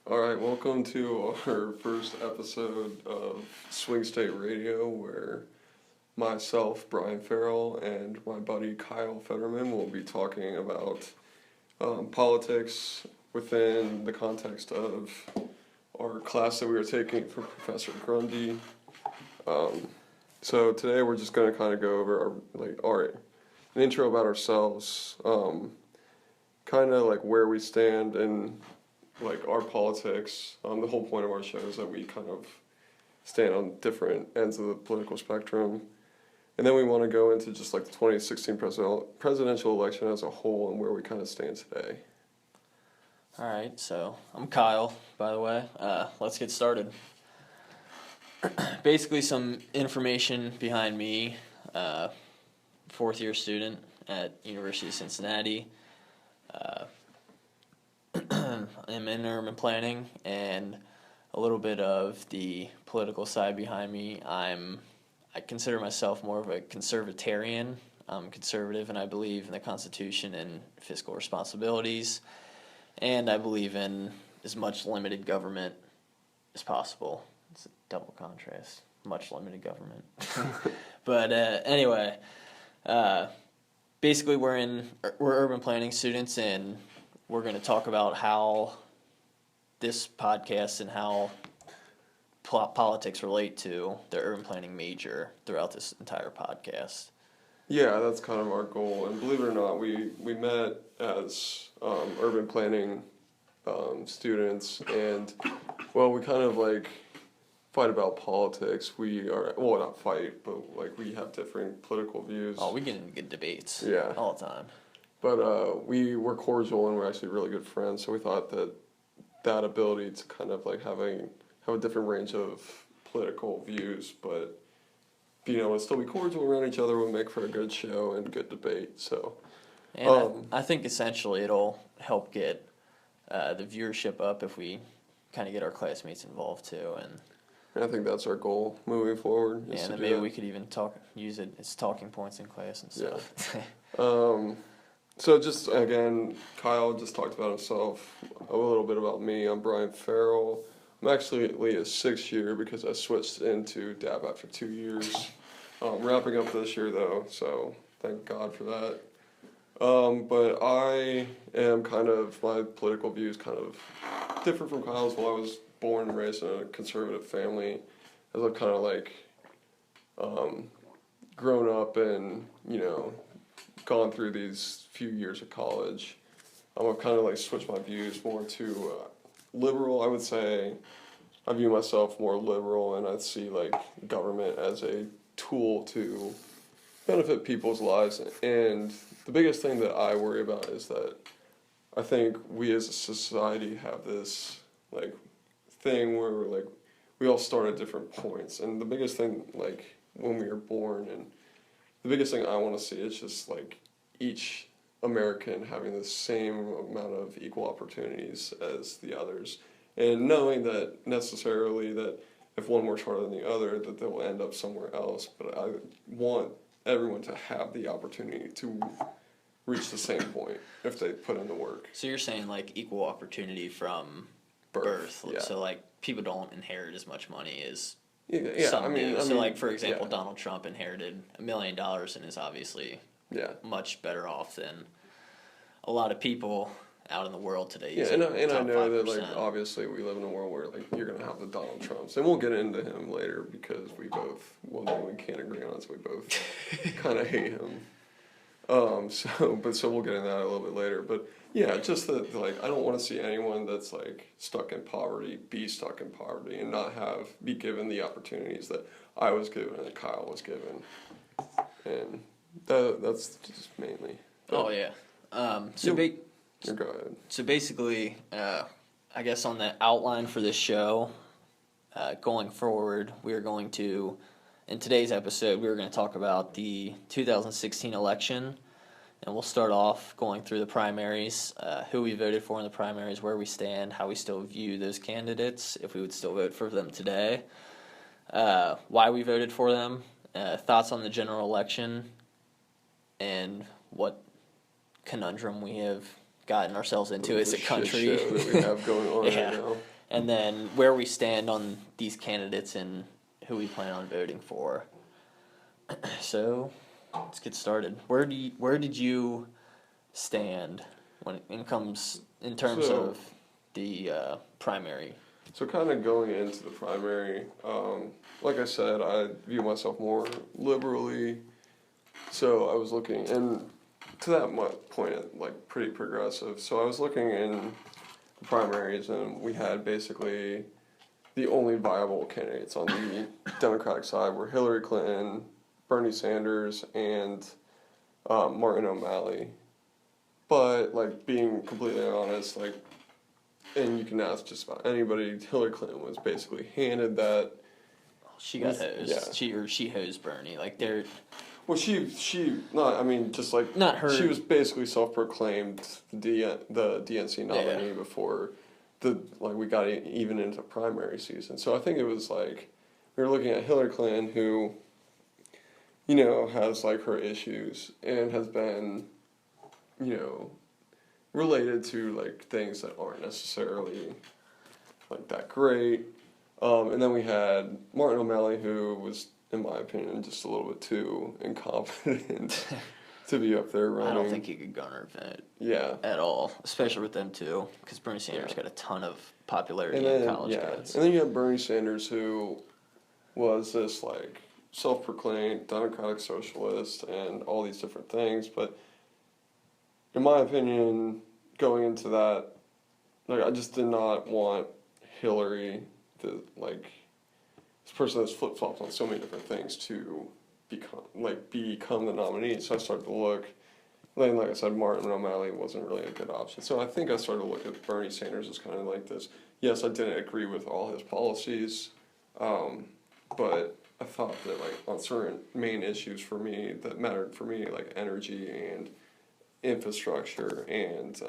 All right, welcome to our first episode of Swing State Radio, where myself, Brian Farrell, and my buddy Kyle Fetterman will be talking about politics within the context of our class that we were taking from Professor Grundy. So today we're just going to kind of go over an intro about ourselves, kind of like where we stand in like our politics. The whole point of our show is that we kind of stand on different ends of the political spectrum. And then we want to go into just like the 2016 presidential election as a whole and where we kind of stand today. All right, so I'm Kyle, by the way. Let's get started. Basically, some information behind me. Fourth-year student at University of Cincinnati. I'm in urban planning, and a little bit of the political side behind me. I consider myself more of a conservatarian. I'm conservative, and I believe in the Constitution and fiscal responsibilities, and I believe in as much limited government as possible. It's a double contrast, much limited government. But anyway, basically we're urban planning students, and we're going to talk about how this podcast and how politics relate to the urban planning major throughout this entire podcast. Yeah, that's kind of our goal. And believe it or not, we met as urban planning students, and, well, we kind of, like, fight about politics. We are, well, not fight, but, like, we have different political views. Oh, we get into good debates all the time. But we were cordial, and we're actually really good friends, so we thought that ability to kind of, like, have a different range of political views, but being able to still be cordial around each other would make for a good show and good debate. So, and I think essentially it'll help get the viewership up if we kind of get our classmates involved too, and I think that's our goal moving forward. Yeah, and then maybe we could even use it as talking points in class and stuff. Yeah. So just, again, Kyle just talked about himself, a little bit about me. I'm Brian Farrell. I'm actually a sixth year because I switched into DAB after 2 years. Wrapping up this year, though, so thank God for that. But I am my political views kind of different from Kyle's. Well, I was born and raised in a conservative family. As I've kind of like grown up and, gone through these few years of college, I've kind of like switched my views more to liberal. I would say I view myself more liberal, and I see like government as a tool to benefit people's lives. And the biggest thing that I worry about is that I think we as a society have this like thing where we all start at different points, and the biggest thing like when we are born, and the biggest thing I want to see is just like each American having the same amount of equal opportunities as the others, and knowing that necessarily that if one works harder than the other, that they will end up somewhere else. But I want everyone to have the opportunity to reach the same point if they put in the work. So you're saying like equal opportunity from birth. Yeah. So like people don't inherit as much money as Yeah, some do. So like for example, Donald Trump inherited $1 million and is obviously much better off than a lot of people out in the world today. Yeah, and I know that like obviously we live in a world where like you're gonna have the Donald Trumps, and we'll get into him later because we both one thing we can't agree on is we both kind of hate him. So we'll get into that a little bit later. But yeah, just that like I don't want to see anyone that's like stuck in poverty be stuck in poverty and not be given the opportunities that I was given and that Kyle was given, and that's just mainly. Oh yeah. Go ahead. So basically, I guess on the outline for this show, going forward, in today's episode, we're going to talk about the 2016 election, and we'll start off going through the primaries, who we voted for in the primaries, where we stand, how we still view those candidates, if we would still vote for them today, why we voted for them, thoughts on the general election, and what conundrum we have gotten ourselves into as a country. Shit show that we have going on right and then where we stand on these candidates and who we plan on voting for. So, let's get started. Where did you stand when it comes in terms of the primary? So kind of going into the primary, like I said, I view myself more liberally. So I was looking, and to that point, like pretty progressive. So I was looking in the primaries, and we had basically the only viable candidates on the Democratic side were Hillary Clinton, Bernie Sanders, and Martin O'Malley. But like being completely honest, like, and you can ask just about anybody, Hillary Clinton was basically handed that. She got hosed. Yeah. She hosed Bernie. Like they're. Well, she not. I mean, just like not her. She was basically self-proclaimed the DNC nominee before we got even into primary season. So I think it was like we were looking at Hillary Clinton, who, you know, has like her issues and has been, you know, related to like things that aren't necessarily like that great. And then we had Martin O'Malley, who was, in my opinion, just a little bit too incompetent to be up there running. I don't think he could garner a vote. Yeah. At all, especially with them too, because Bernie Sanders got a ton of popularity in college kids. And then you have Bernie Sanders, who was this like self-proclaimed democratic socialist and all these different things, but in my opinion, going into that, like I just did not want Hillary, this person that's flip-flopped on so many different things, to become the nominee. So I started to look. Then, like I said, Martin O'Malley wasn't really a good option. So I think I started to look at Bernie Sanders as kind of like this. Yes, I didn't agree with all his policies, but I thought that like on certain main issues for me that mattered for me, like energy and infrastructure and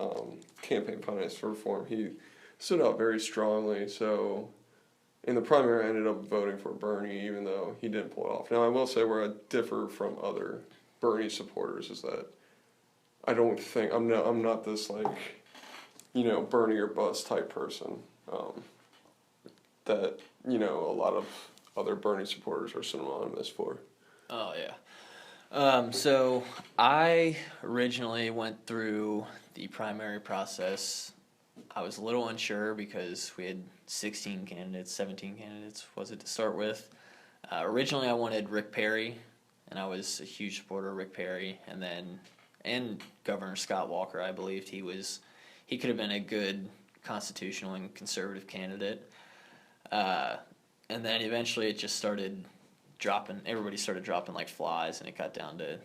campaign finance reform, he stood out very strongly. So in the primary, I ended up voting for Bernie, even though he didn't pull it off. Now, I will say where I differ from other Bernie supporters is that I don't think I'm not this like, you know, Bernie or bust type person that, you know, a lot of other Bernie supporters are synonymous for. Oh yeah. So I originally went through the primary process. I was a little unsure because we had 17 candidates, was it, to start with. Originally I wanted Rick Perry, and I was a huge supporter of Rick Perry, and Governor Scott Walker. I believed he could have been a good constitutional and conservative candidate. And then eventually it just started dropping. Everybody started dropping like flies, and it got down to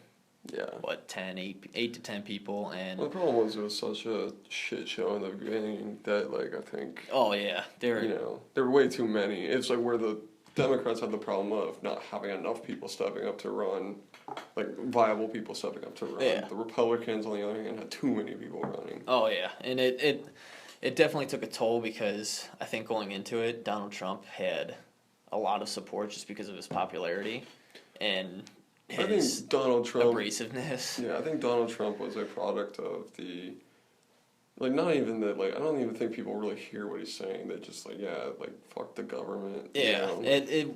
8 to 10 people. And well, the problem was it was such a shit show in the beginning that like I think. Oh yeah, there were way too many. It's like where the Democrats had the problem of not having enough people stepping up to run, like viable people stepping up to run. Yeah. The Republicans, on the other hand, had too many people running. Oh yeah, and it definitely took a toll because I think going into it, Donald Trump had a lot of support just because of his popularity and his I think Donald Trump abrasiveness. Yeah, I think Donald Trump was a product of the. Like, not even that, like, I don't even think people really hear what he's saying. They just, like, fuck the government. Yeah, you know?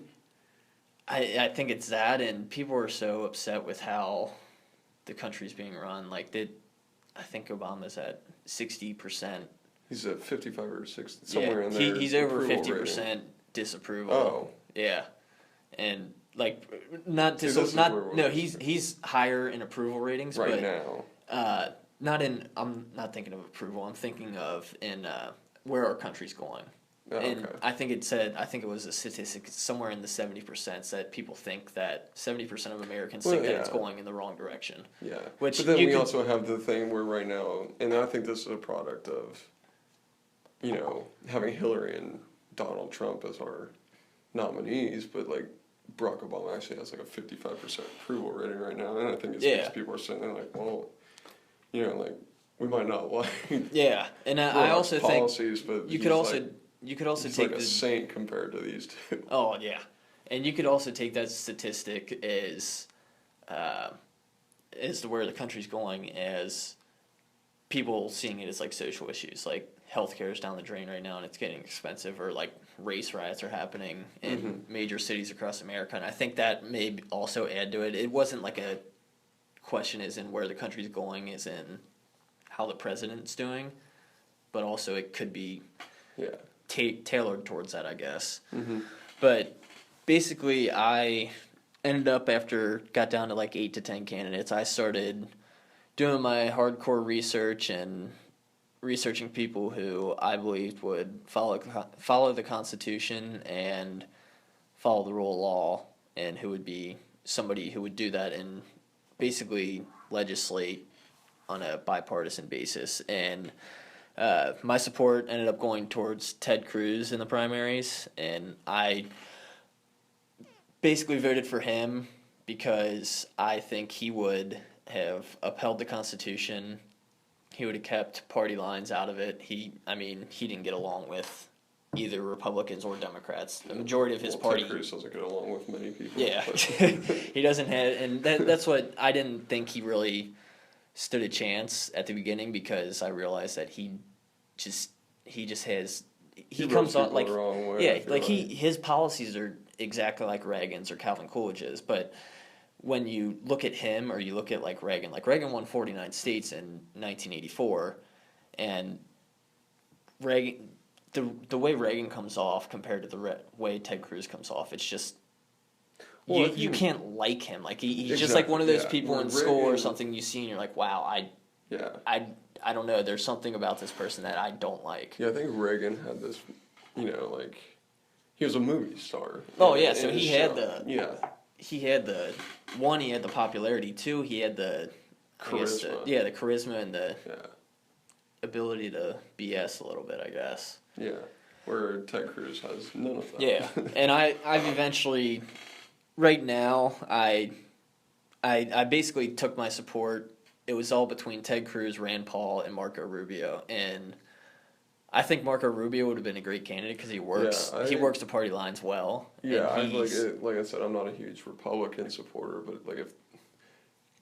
I think it's that, and people are so upset with how the country's being run. Like, I think Obama's at 60%. He's at 55 or 60, somewhere in there. He's over 50% disapproval. Oh. Yeah. And, like, he's higher in approval ratings. Right but, now. I'm not thinking of approval. I'm thinking of where our country's going. Oh, and okay. I think it was a statistic somewhere in the 70% that people think that 70% of Americans think that it's going in the wrong direction. Yeah. But then we also have the thing where right now, and I think this is a product of, you know, having Hillary and Donald Trump as our nominees, but like Barack Obama actually has like a 55% approval rating right now, and I think it's because people are sitting there like, well, you know, like we might not like and I also policies, think but you could also take like a saint compared to these two. Oh yeah, and you could also take that statistic as to where the country's going as people seeing it as like social issues. Like healthcare is down the drain right now and it's getting expensive, or like race riots are happening in major cities across America, and I think that may also add to it. It wasn't like a question is in where the country's going, is in how the president's doing, but also it could be tailored towards that, I guess. But basically, I ended up, after got down to like 8 to 10 candidates, I started doing my hardcore research and researching people who I believed would follow the Constitution and follow the rule of law, and who would be somebody who would do that and basically legislate on a bipartisan basis. And my support ended up going towards Ted Cruz in the primaries, and I basically voted for him because I think he would have upheld the Constitution. He would have kept party lines out of it. He didn't get along with either Republicans or Democrats. The majority of his party. Ted Cruz doesn't get along with many people. Yeah, he doesn't have, and that's what I didn't think he really stood a chance at the beginning, because I realized that he just has comes off like the wrong way, his policies are exactly like Reagan's or Calvin Coolidge's, but when you look at him or you look at like Reagan won 49 states in 1984, and Reagan, the way Reagan comes off compared to the way Ted Cruz comes off, it's just you can't like him. Like he's just like one of those people in school or something you see and you're like, wow, I don't know, there's something about this person that I don't like. Yeah, I think Reagan had this, like, he was a movie star. Oh yeah, so he had the popularity. 2, he had the charisma. The charisma and the ability to BS a little bit, I guess. Yeah, where Ted Cruz has none of that. Yeah, and I've eventually, right now, I basically took my support. It was all between Ted Cruz, Rand Paul, and Marco Rubio, and I think Marco Rubio would have been a great candidate because he works the party lines well. Yeah, like I said, I'm not a huge Republican supporter, but like if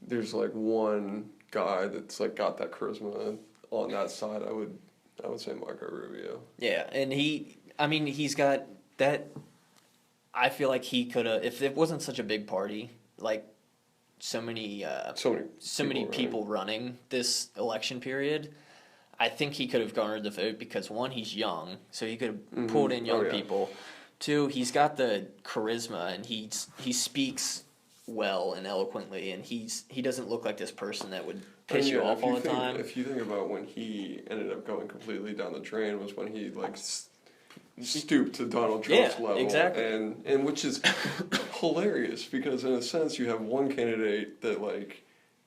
there's like one guy that's like got that charisma on that side, I would say Marco Rubio. Yeah, and he's got that. I feel like he could have, if it wasn't such a big party, like so many people running this election period, I think he could have garnered the vote because, 1, he's young, so he could have pulled in young people. 2, he's got the charisma, and he speaks well and eloquently, and he doesn't look like this person that would piss you off all the time. If you think about when he ended up going completely down the drain, was when he like stooped to Donald Trump's level. Exactly. And which is hilarious, because in a sense you have one candidate that like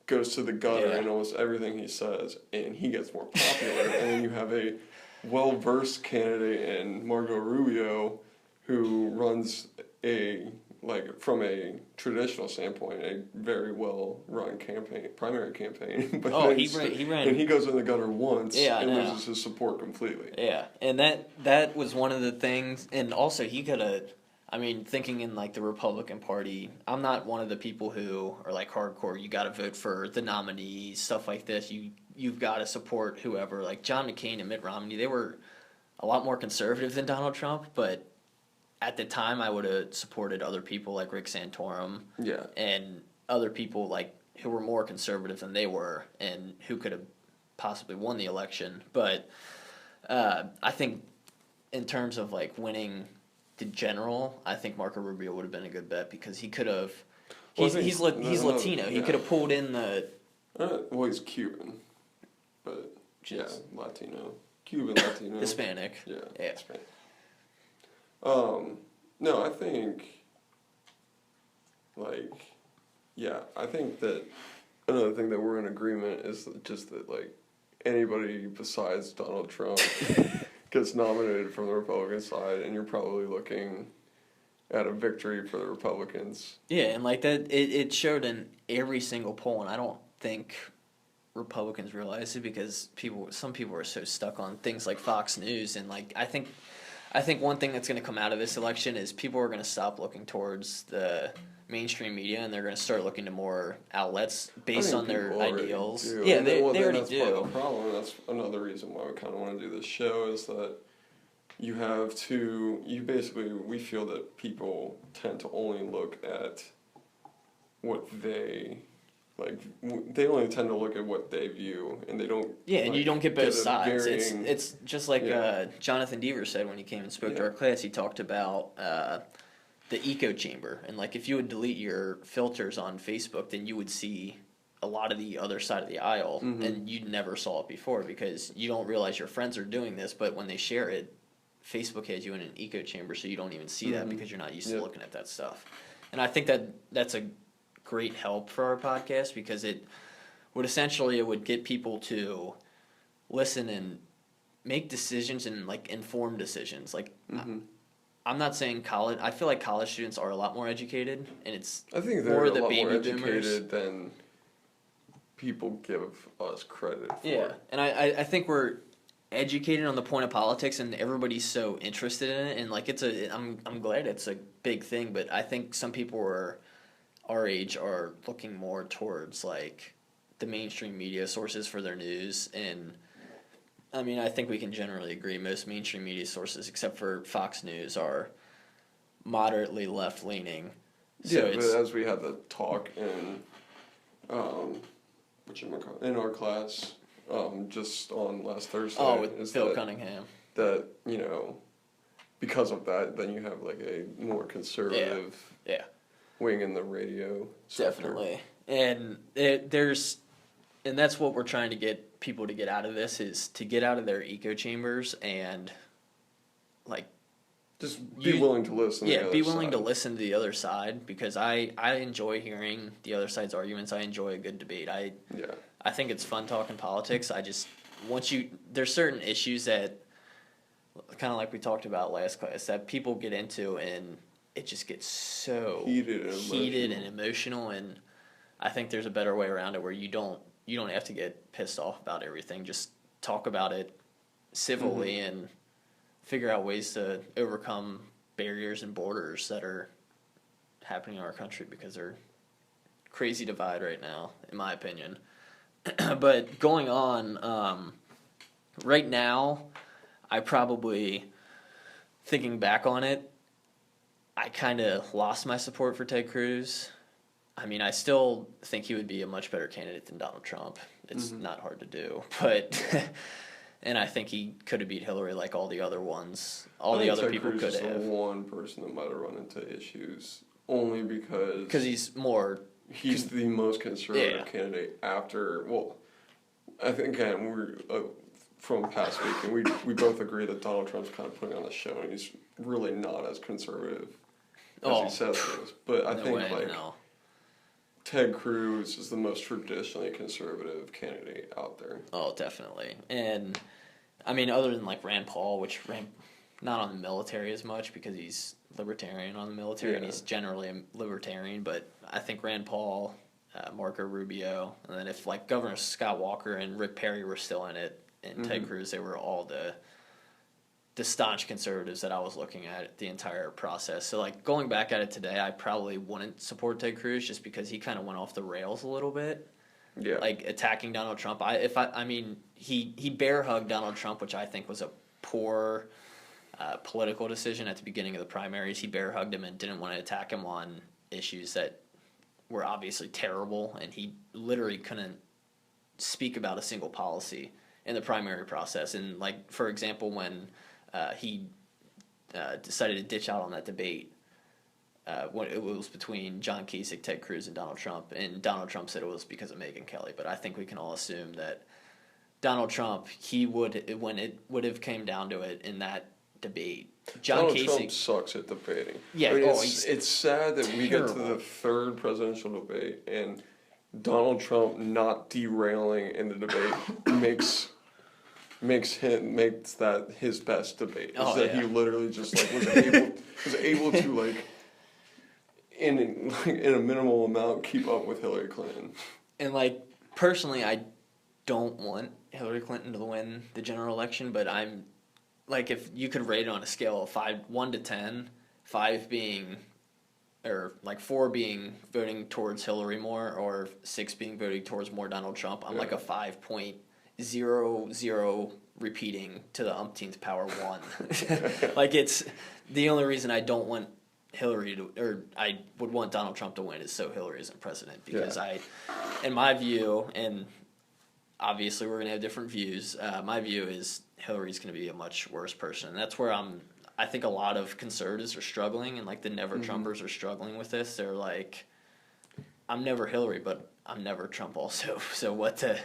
goes to the gutter in almost everything he says, and he gets more popular, and then you have a well-versed candidate in Marco Rubio who runs from a traditional standpoint, a very well-run primary campaign. But he ran. And he goes in the gutter once and loses his support completely. Yeah, and that was one of the things, and also he could have, thinking in like the Republican Party, I'm not one of the people who are like hardcore, you gotta vote for the nominees, stuff like this, you've gotta support whoever. Like John McCain and Mitt Romney, they were a lot more conservative than Donald Trump, but at the time, I would have supported other people like Rick Santorum and other people like who were more conservative than they were and who could have possibly won the election. But I think in terms of like winning the general, I think Marco Rubio would have been a good bet because he could have. He's Latino. He could have pulled in the. Well, he's Cuban, but Latino, Cuban Latino, Hispanic. Yeah. Hispanic. No, I think, I think that another thing that we're in agreement is just that, like, anybody besides Donald Trump gets nominated from the Republican side, and you're probably looking at a victory for the Republicans. Yeah, and like that, it showed in every single poll, and I don't think Republicans realize it because some people are so stuck on things like Fox News, and like I think I think one thing that's going to come out of this election is people are going to stop looking towards the mainstream media, and they're going to start looking to more outlets based on their ideals. Do. Yeah, and they well, already that's do. Part of the problem. That's another reason why we kind of want to do this show is that we feel that people tend to only look at what they like. They only tend to look at what they view, and they don't. Yeah, and you don't get both sides. Varying, it's just like Jonathan Deaver said when he came and spoke to our class. He talked about the echo chamber, and like if you would delete your filters on Facebook, then you would see a lot of the other side of the aisle, and you never saw it before because you don't realize your friends are doing this, but when they share it, Facebook has you in an echo chamber, so you don't even see that because you're not used to looking at that stuff. And I think that's a great help for our podcast because it would get people to listen and make decisions and like informed decisions. Like I'm not saying college. I feel like college students are a lot more educated, and I think they're more a the lot baby more boomers. educated than people give us credit for. Yeah, and I think we're educated on the point of politics, and everybody's so interested in it, and like I'm glad it's a big thing, but I think some people our age are looking more towards like the mainstream media sources for their news, and I mean I think we can generally agree most mainstream media sources except for Fox News are moderately left leaning. So but as we had the talk in in our class just on last Thursday with Phil Cunningham, that because of that then you have like a more conservative wing in the radio sector. Definitely. And and that's what we're trying to get people to get out of this is to get out of their echo chambers and like just be willing to listen. Yeah, be willing to listen to the other side because I enjoy hearing the other side's arguments. I enjoy a good debate. I think it's fun talking politics. There's certain issues that kind of like we talked about last class that people get into and it just gets so heated and emotional, and I think there's a better way around it where you don't have to get pissed off about everything. Just talk about it civilly and figure out ways to overcome barriers and borders that are happening in our country because they're crazy divide right now, in my opinion. But going on, right now, I probably, thinking back on it, I kind of lost my support for Ted Cruz. I mean, I still think he would be a much better candidate than Donald Trump. It's not hard to do, but and I think he could have beat Hillary like all the other ones. The other people could have. Ted Cruz is the one person that might have run into issues only because he's the most conservative candidate after. Well, I think again we're from past week, and we both agree that Donald Trump's kind of putting on a show, and he's really not as conservative as he says he is. But I think Ted Cruz is the most traditionally conservative candidate out there. Oh, definitely. And I mean, other than like Rand Paul, which not on the military as much because he's libertarian on the military and he's generally a libertarian, but I think Rand Paul, Marco Rubio, and then if like Governor Scott Walker and Rick Perry were still in it, and Ted Cruz, they were all the staunch conservatives that I was looking at the entire process. So like going back at it today, I probably wouldn't support Ted Cruz just because he kind of went off the rails a little bit. Yeah. Like attacking Donald Trump. He bear hugged Donald Trump, which I think was a poor political decision at the beginning of the primaries. He bear hugged him and didn't want to attack him on issues that were obviously terrible, and he literally couldn't speak about a single policy in the primary process. And like for example, when he decided to ditch out on that debate when it was between John Kasich, Ted Cruz, and Donald Trump. And Donald Trump said it was because of Megyn Kelly. But I think we can all assume that Donald Trump, when it would have came down to it in that debate, Donald Trump sucks at debating. Yeah, it's sad that we get to the third presidential debate and Donald Trump not derailing in the debate makes that his best debate. He literally just like was able to like in a minimal amount keep up with Hillary Clinton. And like personally, I don't want Hillary Clinton to win the general election, but I'm like if you could rate it on a scale of 1 to 10, 5 being, or like 4 being voting towards Hillary more, or 6 being voting towards more Donald Trump, I'm like a 5.00 repeating to the umpteenth power 1. Like it's the only reason I don't want Hillary to, or I would want Donald Trump to win is so Hillary isn't president, because in my view, and obviously we're going to have different views, my view is Hillary's going to be a much worse person. And that's where I think a lot of conservatives are struggling, and like the never Trumpers are struggling with this. They're like, I'm never Hillary, but I'm never Trump also. So what do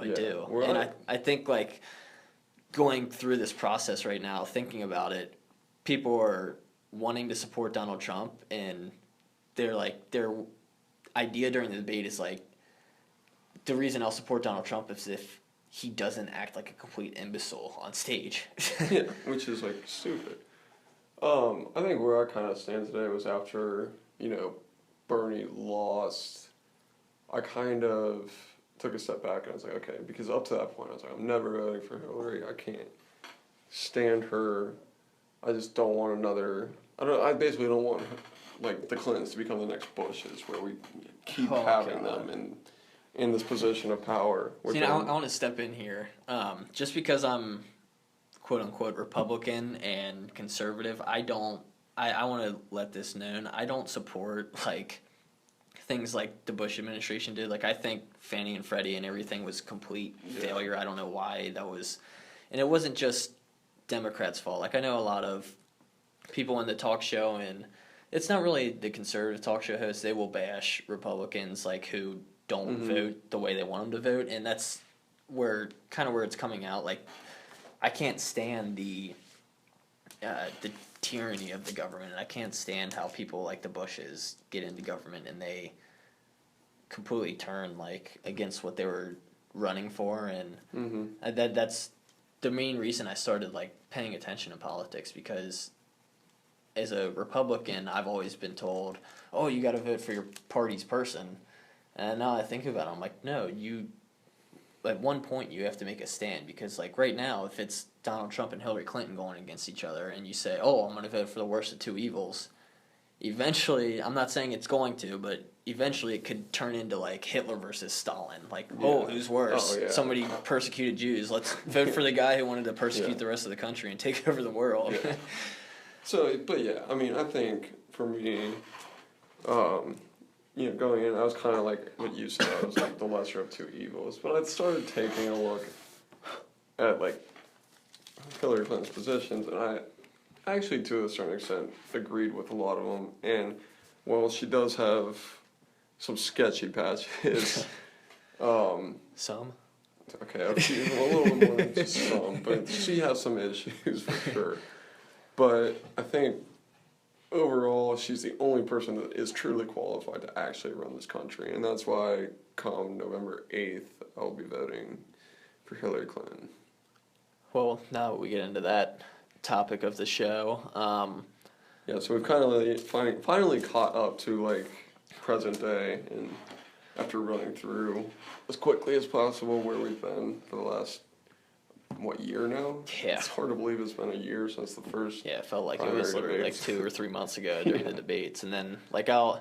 I do? Well, and I think like going through this process right now, thinking about it, people are wanting to support Donald Trump, and their idea during the debate is like, the reason I'll support Donald Trump is if he doesn't act like a complete imbecile on stage. Yeah, which is like stupid. I think where I kind of stand today was after, Bernie lost, I kind of took a step back and I was like, okay, because up to that point I was like, I'm never voting for Hillary. I can't stand her. I just don't want another. I basically don't want like the Clintons to become the next Bushes, where we keep having them in this position of power. See, I want to step in here. Just because I'm quote unquote Republican and conservative, I want to let this known. I don't support like things like the Bush administration did. Like I think Fannie and Freddie and everything was complete failure. I don't know why that was, and it wasn't just Democrats' fault. Like I know a lot of people in the talk show, and it's not really the conservative talk show hosts. They will bash Republicans like who don't vote the way they want them to vote, and that's where it's coming out. Like I can't stand the tyranny of the government, and I can't stand how people like the Bushes get into government and they completely turn like against what they were running for, and that's the main reason I started like paying attention to politics, because as a Republican I've always been told, oh, you got to vote for your party's person, and now I think about it, I'm like, no, you at one point you have to make a stand, because like right now if it's Donald Trump and Hillary Clinton going against each other and you say, oh, I'm going to vote for the worst of two evils, eventually, I'm not saying it's going to, but eventually it could turn into like Hitler versus Stalin. Like, oh, who's worse? Oh, yeah. Somebody persecuted Jews. Let's vote for the guy who wanted to persecute the rest of the country and take over the world. Yeah. So, but yeah, I mean, I think for me, going in, I was kind of like what you said, I was like the lesser of two evils. But I started taking a look at like Hillary Clinton's positions, and I actually, to a certain extent, agreed with a lot of them. And while she does have some sketchy patches, Some? Okay, a little bit more than just some, but she has some issues for sure. But I think overall, she's the only person that is truly qualified to actually run this country, and that's why come November 8th, I'll be voting for Hillary Clinton. Well, now that we get into that topic of the show, so we've kind of finally caught up to like present day, and after running through as quickly as possible where we've been for the last year now? Yeah. It's hard to believe it's been a year since the first. Yeah, it felt like it was literally debates. like 2 or 3 months ago during the debates, and then like I'll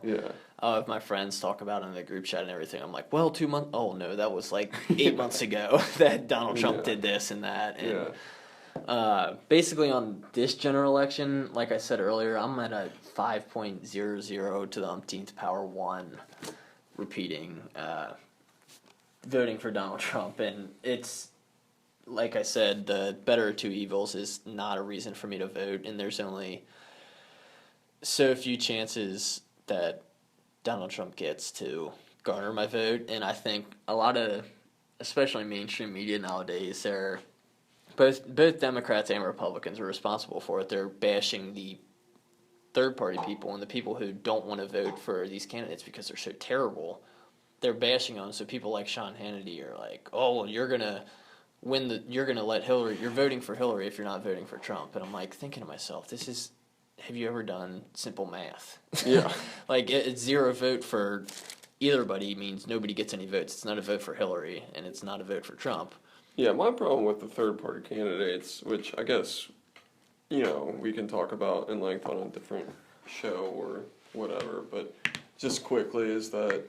have my friends talk about it in the group chat and everything. I'm like, well, 2 months. Oh no, that was like 8 months ago that Donald Trump did this and that, and basically on this general election, like I said earlier, I'm at a 5.00 to the umpteenth power 1, repeating, voting for Donald Trump, and it's. Like I said, the better of two evils is not a reason for me to vote, and there's only so few chances that Donald Trump gets to garner my vote, and I think a lot of, especially mainstream media nowadays, they're both Democrats and Republicans are responsible for it. They're bashing the third-party people and the people who don't want to vote for these candidates because they're so terrible. They're bashing them, so people like Sean Hannity are like, oh, well, you're gonna let Hillary, you're voting for Hillary if you're not voting for Trump. And I'm like thinking to myself, have you ever done simple math? Yeah. Like it's 0 vote for either buddy means nobody gets any votes. It's not a vote for Hillary and it's not a vote for Trump. Yeah, my problem with the third party candidates, which I guess, we can talk about in length on a different show or whatever, but just quickly is that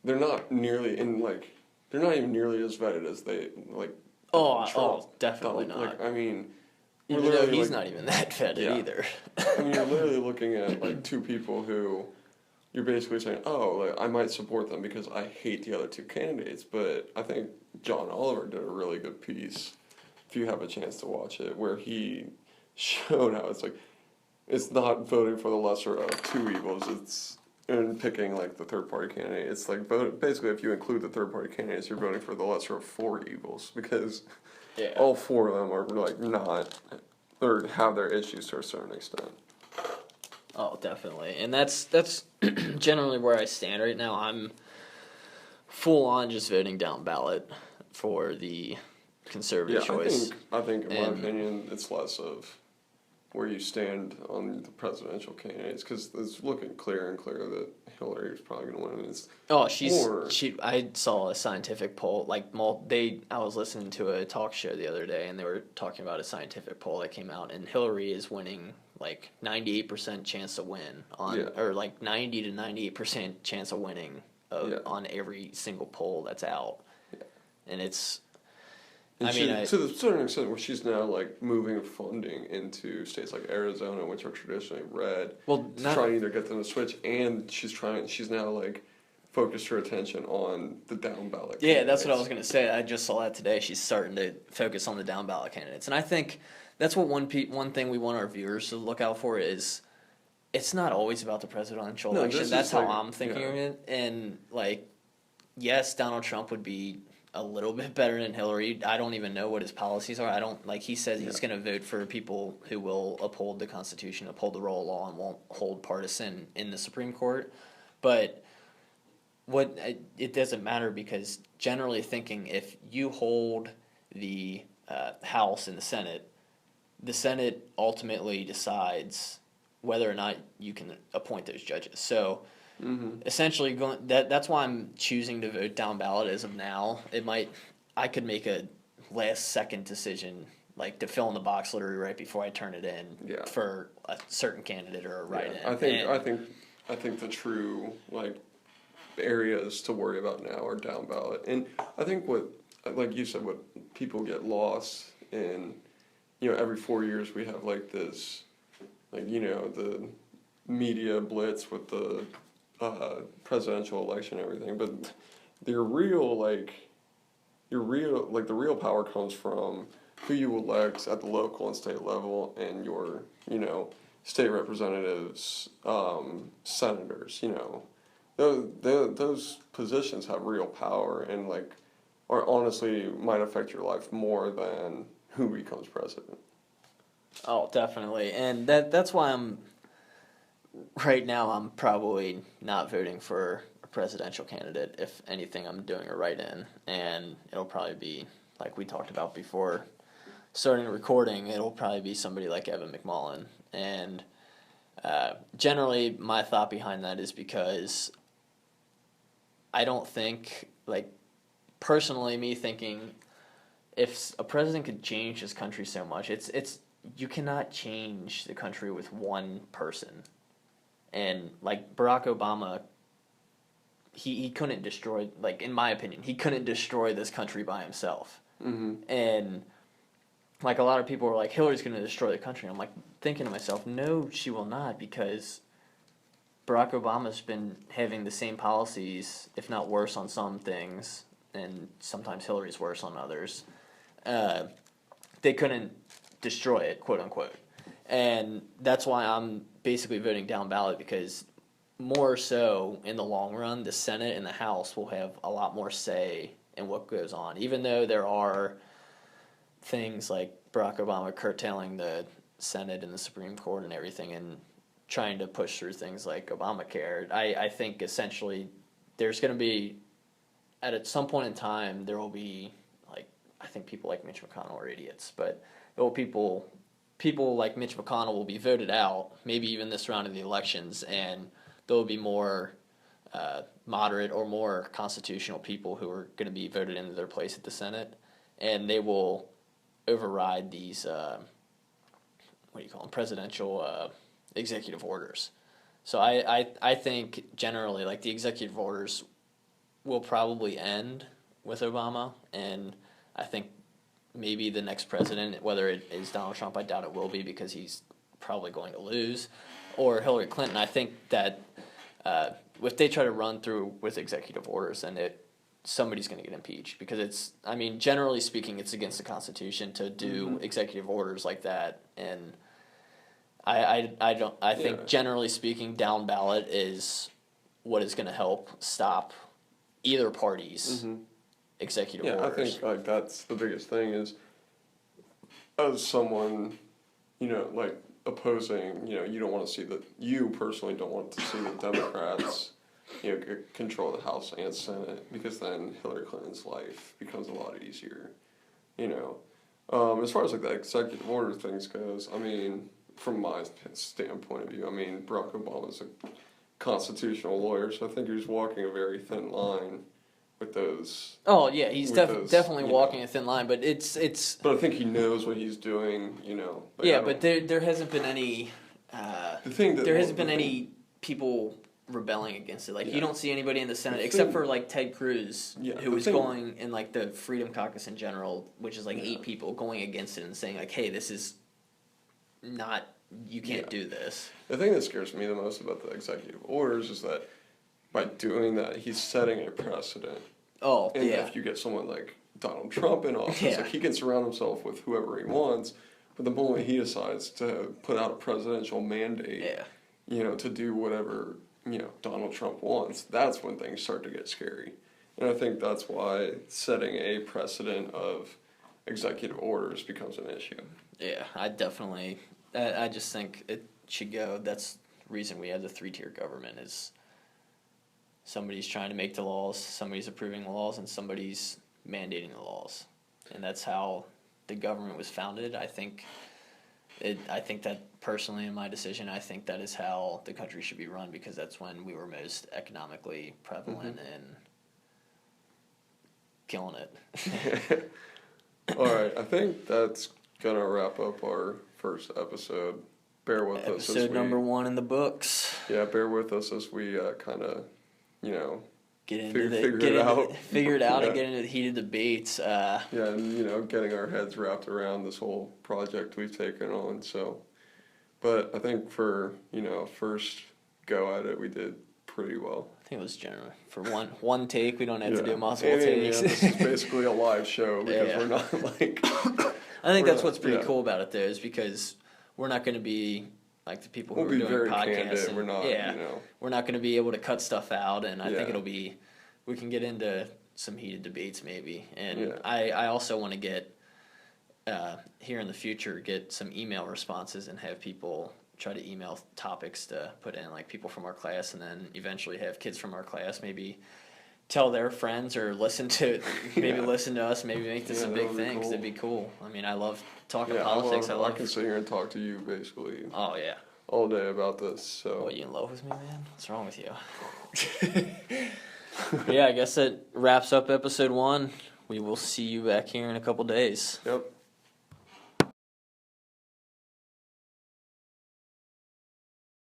they're not nearly they're not even nearly as vetted as they like Trump. Definitely not. Like, I mean, we're Even though literally he's like, not even that vetted yeah. either. I mean, you're literally looking at like two people who you're basically saying, oh, like, I might support them because I hate the other two candidates. But I think John Oliver did a really good piece, if you have a chance to watch it, where he showed how it's like, it's not voting for the lesser of two evils. It's in picking like the third party candidate. It's like basically if you include the third party candidates, you're voting for the lesser of four evils because Yeah. all four of them are like not or have their issues to a certain extent. Oh, definitely. And that's generally where I stand right now. I'm full on just voting down ballot for the conservative choice. I think in my opinion, it's less of where you stand on the presidential candidates because it's looking clearer and clearer that Hillary is probably going to win. I saw a scientific poll I was listening to a talk show the other day and they were talking about a scientific poll that came out and Hillary is winning like 98% chance to win or like 90 to 98% chance of winning on every single poll that's out. Yeah. And it's to the certain extent where she's now like moving funding into states like Arizona, which are traditionally red, trying to either get them to switch, and she's now like focused her attention on the down ballot. Yeah, that's what I was gonna say. I just saw that today. She's starting to focus on the down ballot candidates, and I think that's what one thing we want our viewers to look out for is. It's not always about the presidential election. That's how I'm thinking of it, and like, yes, Donald Trump would be a little bit better than Hillary. I don't even know what his policies are. I don't like. He says he's going to vote for people who will uphold the Constitution, uphold the rule of law, and won't hold partisan in the Supreme Court. But it doesn't matter because generally thinking, if you hold the House and the Senate ultimately decides whether or not you can appoint those judges. So. Essentially, that's why I'm choosing to vote down ballot as of now. I could make a last second decision, like to fill in the box literally right before I turn it in for a certain candidate or a write-in. I think the true like areas to worry about now are down ballot, and I think what like you said, what people get lost in, every 4 years we have like this, like the media blitz with the presidential election and everything, but the real power comes from who you elect at the local and state level and your state representatives, senators. Those positions have real power and or honestly might affect your life more than who becomes president. Oh, definitely, and that's why right now, I'm probably not voting for a presidential candidate. If anything, I'm doing a write-in, and it'll probably be, like we talked about before starting recording, it'll probably be somebody like Evan McMullin. And generally, my thought behind that is because I don't think, personally, me thinking, if a president could change this country so much, it's you cannot change the country with one person. And Barack Obama, he couldn't destroy, in my opinion, he couldn't destroy this country by himself. Mm-hmm. And a lot of people were like, Hillary's going to destroy the country. I'm thinking to myself, no, she will not, because Barack Obama's been having the same policies, if not worse on some things, and sometimes Hillary's worse on others. They couldn't destroy it, quote unquote. And that's why I'm basically voting down ballot, because more so in the long run, the Senate and the House will have a lot more say in what goes on. Even though there are things like Barack Obama curtailing the Senate and the Supreme Court and everything and trying to push through things like Obamacare, I think essentially there's going to be, at some point in time, there will be, I think people like Mitch McConnell are idiots, but there will people like Mitch McConnell will be voted out, maybe even this round of the elections, and there will be more moderate or more constitutional people who are going to be voted into their place at the Senate. and they will override these presidential executive orders. So I think generally, like, the executive orders will probably end with Obama, and I think maybe the next president, whether it is Donald Trump, I doubt it will be because he's probably going to lose, or Hillary Clinton. I think that if they try to run through with executive orders, then somebody's going to get impeached because generally speaking, it's against the Constitution to do executive orders like that, and I think generally speaking, down ballot is what is going to help stop either party's executive orders. I think like that's the biggest thing is, as someone, like opposing, you don't want to see you personally don't want to see the Democrats, control the House and Senate, because then Hillary Clinton's life becomes a lot easier, As far as like the executive order things goes, from my standpoint of view, Barack Obama's a constitutional lawyer, so I think he's walking a very thin line with those. Oh yeah, he's definitely walking a thin line, but it's. But I think he knows what he's doing, Like, but there hasn't been any. Any people rebelling against it. Like you don't see anybody in the Senate except for like Ted Cruz, who was going in like the Freedom Caucus in general, which is like 8 people going against it and saying like, hey, this is not. You can't do this. The thing that scares me the most about the executive orders is that by doing that, he's setting a precedent. Oh, and if you get someone like Donald Trump in office, like he can surround himself with whoever he wants, but the moment he decides to put out a presidential mandate, to do whatever, Donald Trump wants, that's when things start to get scary. And I think that's why setting a precedent of executive orders becomes an issue. Yeah, I just think it should go. That's the reason we have the 3-tier government is somebody's trying to make the laws, somebody's approving the laws, and somebody's mandating the laws. And that's how the government was founded. I think that personally in my decision, I think that is how the country should be run because that's when we were most economically prevalent and killing it. All right, I think that's going to wrap up our first episode. Bear with us. Episode number 1 in the books. Yeah, bear with us as we kind of, figure it out and get into the heated debates. And, getting our heads wrapped around this whole project we've taken on. So, but I think for, first go at it, we did pretty well. I think it was general. For one take, we don't have to do multiple takes. This is basically a live show because we're not like... I think that's what's pretty cool about it, though, is because we're not going to be like the people who are doing podcasts. Candid. We're not, we're not going to be able to cut stuff out, and I think we can get into some heated debates maybe. And I also want to get, here in the future, get some email responses and have people try to email topics to put in, like people from our class, and then eventually have kids from our class maybe tell their friends or listen to us, maybe make this a big thing because it'd be cool. I love talking politics. I can sit here and talk to you basically. Oh yeah. All day about this. So. What, you in love with me, man? What's wrong with you? I guess that wraps up episode 1. We will see you back here in a couple days. Yep.